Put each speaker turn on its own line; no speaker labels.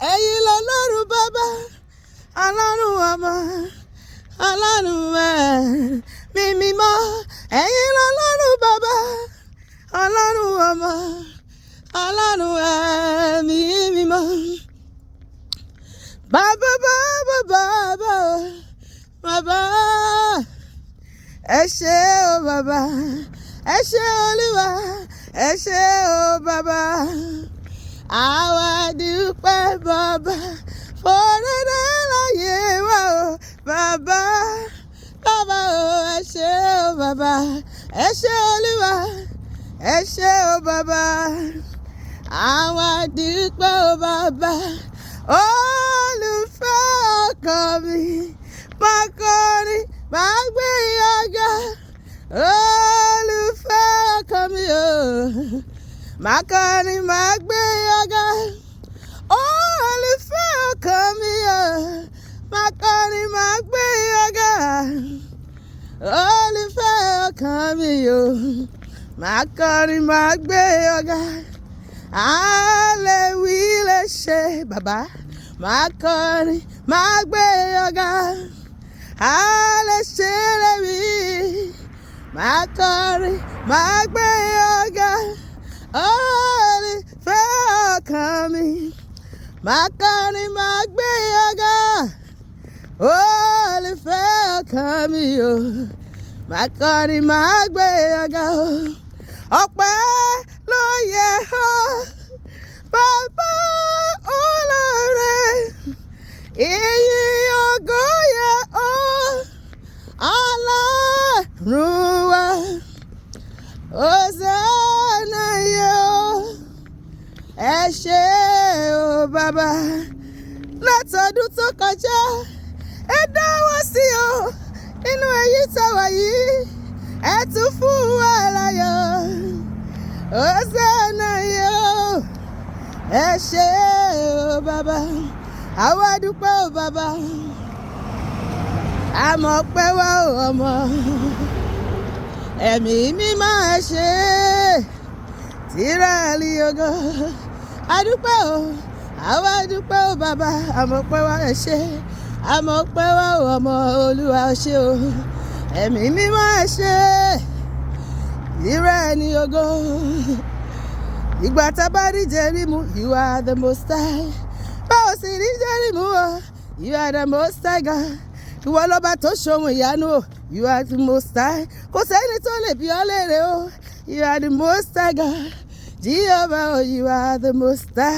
ẹ̀yin lọ́lọ́run bàbá ọlọ́run ọmọ ọlọ́run ẹ̀mí mímọ́ ẹ̀yin lọ́lọ́run bàbá ọlọ́run ọmọ ọlọ́run ẹ̀mí mímọ́. Bàbá bàbá bàbá bàbá ẹ ṣé o bàbá ẹ ṣé olúwa ẹ ṣé o bàbá àwa dúpẹ́ bàbá fòrèrè láyé wa o bàbá bàbá o ẹ ṣé o bàbá ẹ ṣé olúwa ẹ ṣé o bàbá àwa dúpẹ́ o bàbá olùfẹ́ ọkàn mi máa kọrin máa gbé ọ̀gá olùfẹ́ ọkàn mi o máa kọrin máa gbé ọ̀gá olùfẹ́ ọkàn mi o máa kọrin máa gbé ọ̀gá olùfẹ́ ọkàn mi o máa kọrin máa gbé ọ̀gá alẹ́ wí lè ṣe bàbá máa kọrin máa gbé ọ̀gá alẹ́ ṣe lè wí máa kọrin máa gbé ọ̀gá olùfẹ́ ọkàn mi máa kọrin máa gbé ọ̀gá olùfẹ́ ọkàn mi o máa kọrin máa gbé ọ̀gá o ọpẹ́ ló yẹ ọ́ bàbá olóore ìyìn ògo yẹ ọ́ Ọlọ́run wa Hòsánà yẹ ọ́ ẹ ṣé o bàbá látọdún tó kọjá ẹ dáwọ́ sí o nínú èyí tàwa yìí ẹ tún fún wa láyọ̀ Hòsánà yẹ ọ́ ẹ ṣé o bàbá àwa dúpẹ́ o bàbá àmọ́ pẹ́ wá o ọmọ ẹ̀mí mímọ́ ẹ ṣé tìrẹ̀lì ògo adúpẹ́ o àwa dúpẹ́ o bàbá àmọ́ pẹ́ wá ẹ ṣé àmọ́ pẹ́ wá o ọmọ olúwa ẹ ṣé o ẹ̀mí mímọ́ ẹ ṣé tìrẹ̀lì ògo ìgbà tá a bá rí Jẹ́rímù you are the most high báwo sì rí Jẹ́rímù o you are the most high God ìwọ lọ́ba tó ṣohun ìyanu o you are the most high kò sẹ́ni tó lè bi ọ́ léèrè o you are the most high God Jehovah o you are the most high.